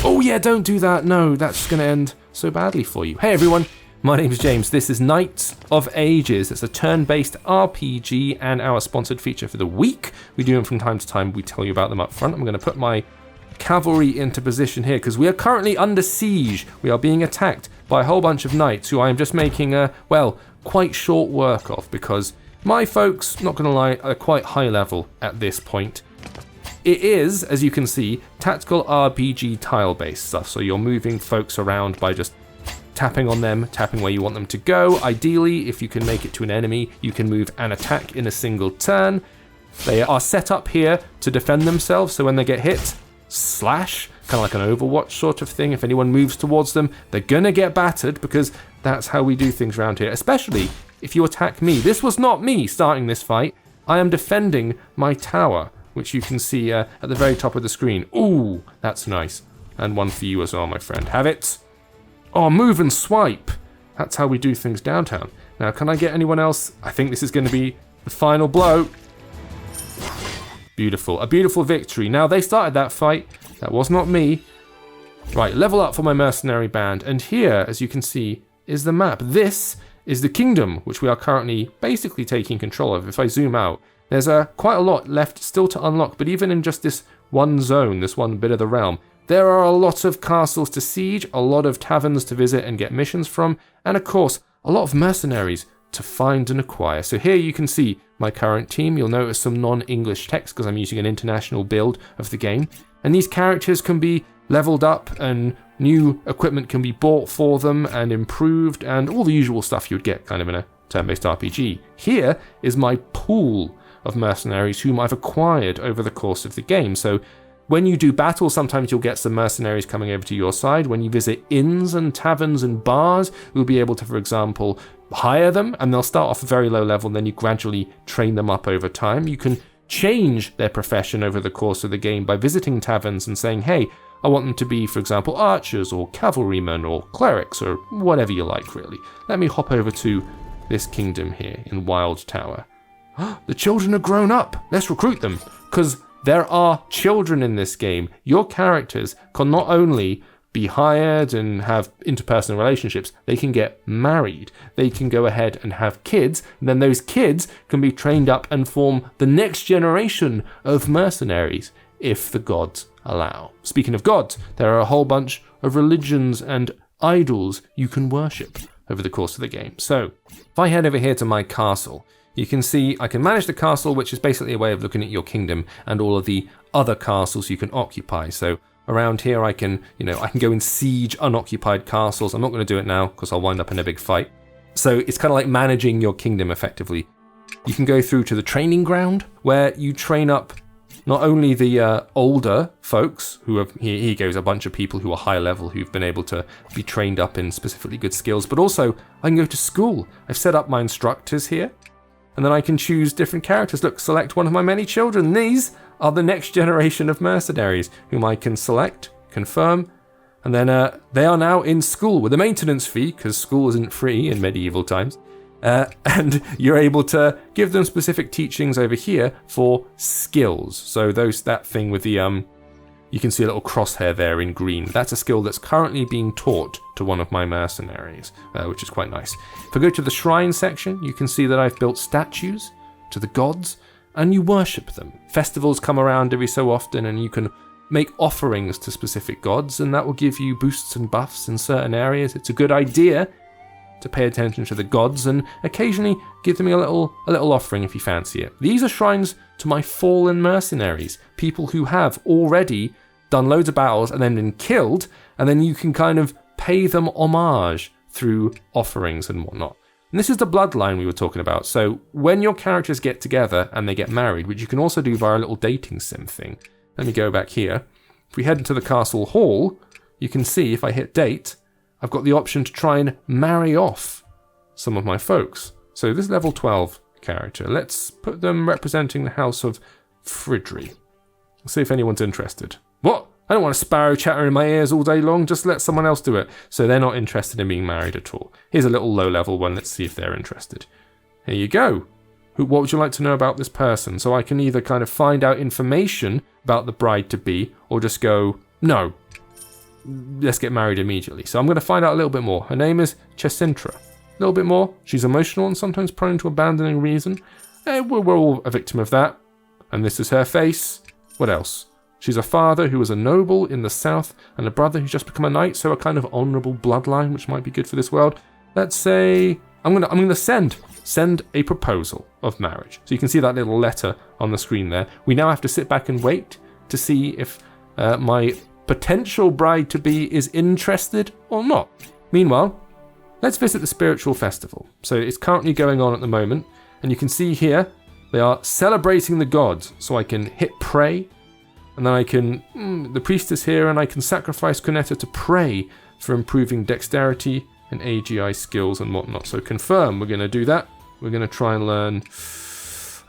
Oh yeah, don't do that. No, that's going to end so badly for you. Hey everyone, my name is James. This is Knights of Ages. It's a turn-based RPG and our sponsored feature for the week. We do them from time to time. We tell you about them up front. I'm going to put my cavalry into position here because we are currently under siege. We are being attacked by a whole bunch of knights who I am just making quite short work of because my folks, not going to lie, are quite high level at this point. It is, as you can see, tactical RPG tile-based stuff, so you're moving folks around by just tapping on them, tapping where you want them to go. Ideally, if you can make it to an enemy, you can move and attack in a single turn. They are set up here to defend themselves, so when they get hit, slash, kind of like an Overwatch sort of thing. If anyone moves towards them, they're gonna get battered because that's how we do things around here, especially if you attack me. This was not me starting this fight. I am defending my tower, which you can see at the very top of the screen. Ooh, that's nice. And one for you as well, my friend. Have it. Oh, move and swipe. That's how we do things downtown. Now, can I get anyone else? I think this is going to be the final blow. Beautiful. A beautiful victory. Now, they started that fight. That was not me. Right, level up for my mercenary band. And here, as you can see, is the map. This is the kingdom, which we are currently basically taking control of. If I zoom out, there's quite a lot left still to unlock, but even in just this one zone, this one bit of the realm, there are a lot of castles to siege, a lot of taverns to visit and get missions from, and of course, a lot of mercenaries to find and acquire. So here you can see my current team. You'll notice some non-English text because I'm using an international build of the game. And these characters can be leveled up and new equipment can be bought for them and improved and all the usual stuff you'd get kind of in a turn-based RPG. Here is my pool of mercenaries whom I've acquired over the course of the game. So when you do battle, sometimes you'll get some mercenaries coming over to your side. When you visit inns and taverns and bars, you'll be able to, for example, hire them, and they'll start off a very low level, and then you gradually train them up over time. You can change their profession over the course of the game by visiting taverns and saying, hey, I want them to be, for example, archers or cavalrymen or clerics or whatever you like, really. Let me hop over to this kingdom here in Wild Tower. The children are grown up. Let's recruit them, because there are children in this game. Your characters can not only be hired and have interpersonal relationships, they can get married. They can go ahead and have kids, and then those kids can be trained up and form the next generation of mercenaries, if the gods allow. Speaking of gods, there are a whole bunch of religions and idols you can worship over the course of the game. So, if I head over here to my castle, you can see I can manage the castle, which is basically a way of looking at your kingdom and all of the other castles you can occupy. So around here I can go and siege unoccupied castles. I'm not going to do it now because I'll wind up in a big fight. So it's kind of like managing your kingdom effectively. You can go through to the training ground where you train up not only the older folks who have, here goes a bunch of people who are high level who've been able to be trained up in specifically good skills, but also I can go to school. I've set up my instructors here. And then I can choose different characters. Look, select one of my many children. These are the next generation of mercenaries whom I can select, confirm, and then they are now in school with a maintenance fee because school isn't free in medieval times. And you're able to give them specific teachings over here for skills. So that thing with the you can see a little crosshair there in green. That's a skill that's currently being taught to one of my mercenaries, which is quite nice. If I go to the shrine section, you can see that I've built statues to the gods, and you worship them. Festivals come around every so often, and you can make offerings to specific gods, and that will give you boosts and buffs in certain areas. It's a good idea to pay attention to the gods and occasionally give them a little offering if you fancy it. These are shrines to my fallen mercenaries, people who have already done loads of battles and then been killed, and then you can kind of pay them homage through offerings and whatnot. And this is the bloodline we were talking about. So when your characters get together and they get married, which you can also do via a little dating sim thing. Let me go back here. If we head into the castle hall, you can see if I hit date, I've got the option to try and marry off some of my folks. So this level 12 character, let's put them representing the house of Fridry. Let's see if anyone's interested. What? I don't want a sparrow chatter in my ears all day long, just let someone else do it. So they're not interested in being married at all. Here's a little low level one, let's see if they're interested. Here you go. What would you like to know about this person? So I can either kind of find out information about the bride-to-be or just go, no. let's get married immediately. So I'm going to find out a little bit more. Her name is Chesintra. A little bit more. She's emotional and sometimes prone to abandoning reason. We're all a victim of that. And this is her face. What else? She's a father who was a noble in the south and a brother who's just become a knight, so a kind of honourable bloodline, which might be good for this world. Let's say I'm gonna send a proposal of marriage. So you can see that little letter on the screen there. We now have to sit back and wait to see if my potential bride-to-be is interested or not. Meanwhile, let's visit the spiritual festival. So it's currently going on at the moment, and you can see here they are celebrating the gods. So I can hit pray, and then I can, the priest is here, and I can sacrifice Cornetta to pray for improving dexterity and AGI skills and whatnot. So confirm, we're going to do that. We're going to try and learn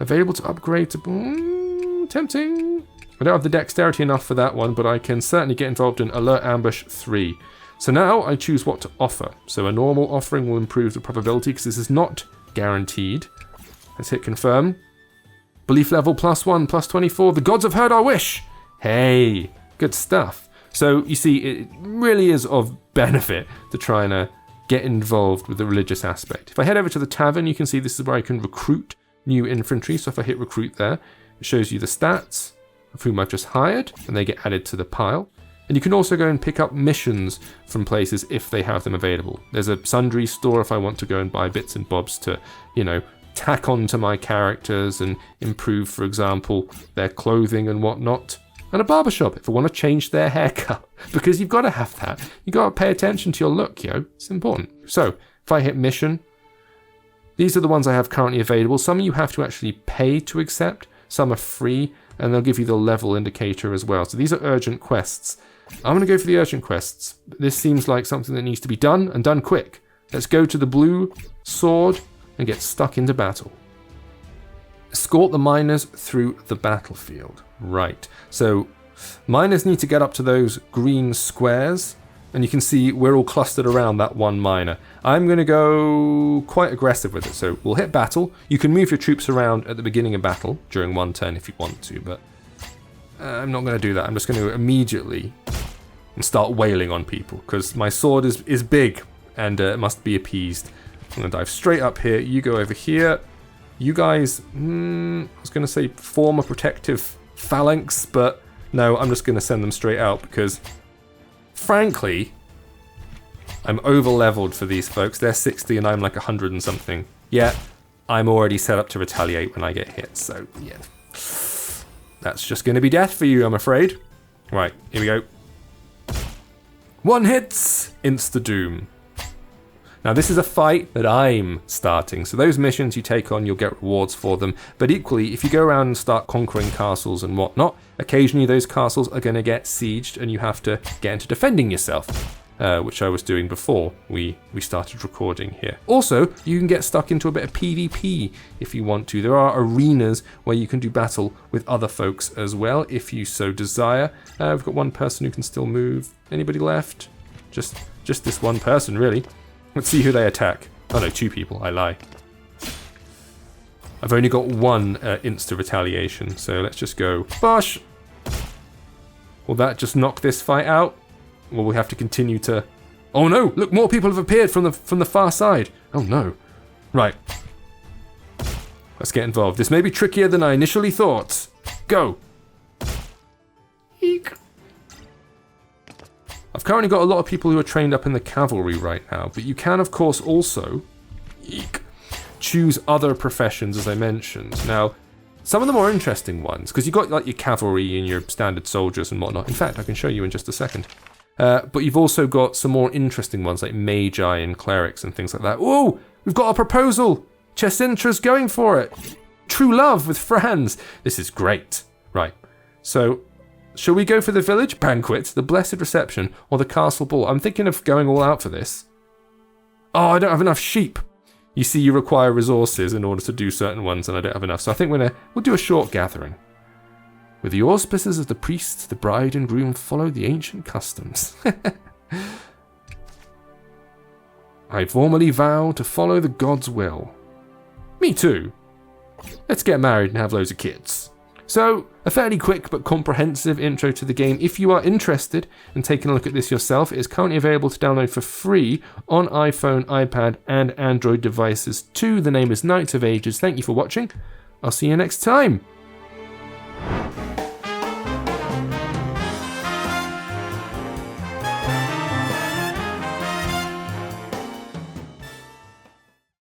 available to upgrade to, tempting. I don't have the dexterity enough for that one, but I can certainly get involved in Alert Ambush 3. So now I choose what to offer. So a normal offering will improve the probability because this is not guaranteed. Let's hit confirm. Belief level +1, +24. The gods have heard our wish. Hey, good stuff. So you see, it really is of benefit to try and get involved with the religious aspect. If I head over to the tavern, you can see this is where I can recruit new infantry. So if I hit recruit there, it shows you the stats of whom I've just hired, and they get added to the pile. And you can also go and pick up missions from places if they have them available. There's a sundry store if I want to go and buy bits and bobs to, tack on to my characters and improve, for example, their clothing and whatnot. And a barbershop if I want to change their haircut, because you've got to have that. You've got to pay attention to your look, It's important. So if I hit mission, these are the ones I have currently available. Some you have to actually pay to accept. Some are free, and they'll give you the level indicator as well. So these are urgent quests. I'm going to go for the urgent quests. This seems like something that needs to be done, and done quick. Let's go to the blue sword and get stuck into battle. Escort the miners through the battlefield. Right. So miners need to get up to those green squares, and you can see we're all clustered around that one miner. I'm going to go quite aggressive with it. So we'll hit battle. You can move your troops around at the beginning of battle during one turn if you want to, but I'm not going to do that. I'm just going to immediately start wailing on people because my sword is big and it must be appeased. I'm going to dive straight up here. You go over here. You guys, I was going to say form a protective phalanx, but no, I'm just going to send them straight out because, frankly, I'm over-leveled for these folks. They're 60 and I'm like 100 and something. Yeah, I'm already set up to retaliate when I get hit, so yeah. That's just going to be death for you, I'm afraid. Right, here we go. One hits, insta-doom. Now this is a fight that I'm starting, so those missions you take on, you'll get rewards for them, but equally, if you go around and start conquering castles and whatnot, occasionally those castles are going to get sieged and you have to get into defending yourself, which I was doing before we started recording here. Also, you can get stuck into a bit of PvP if you want to. There are arenas where you can do battle with other folks as well, if you so desire. We've got one person who can still move. Anybody left? Just this one person, really. Let's see who they attack. Oh no, 2 people, I lie. I've only got one insta-retaliation, so let's just go, bosh! Will that just knock this fight out? Will we have to continue to... Oh no, look, more people have appeared from the far side. Oh no. Right. Let's get involved. This may be trickier than I initially thought. Go! Eek. I've currently got a lot of people who are trained up in the cavalry right now, but you can, of course, also choose other professions, as I mentioned. Now, some of the more interesting ones, because you've got like your cavalry and your standard soldiers and whatnot. In fact, I can show you in just a second. But you've also got some more interesting ones, like magi and clerics and things like that. Whoa! We've got a proposal! Chesintra's going for it! True love with Franz! This is great. Right, so... shall we go for the village banquet, the blessed reception, or the castle ball? I'm thinking of going all out for this. Oh, I don't have enough sheep. You see, you require resources in order to do certain ones, and I don't have enough. So I think we'll do a short gathering. With the auspices of the priest, the bride and groom follow the ancient customs. I formally vow to follow the God's will. Me too. Let's get married and have loads of kids. So, a fairly quick but comprehensive intro to the game. If you are interested in taking a look at this yourself, it is currently available to download for free on iPhone, iPad, and Android devices too. The name is Knights of Ages. Thank you for watching. I'll see you next time.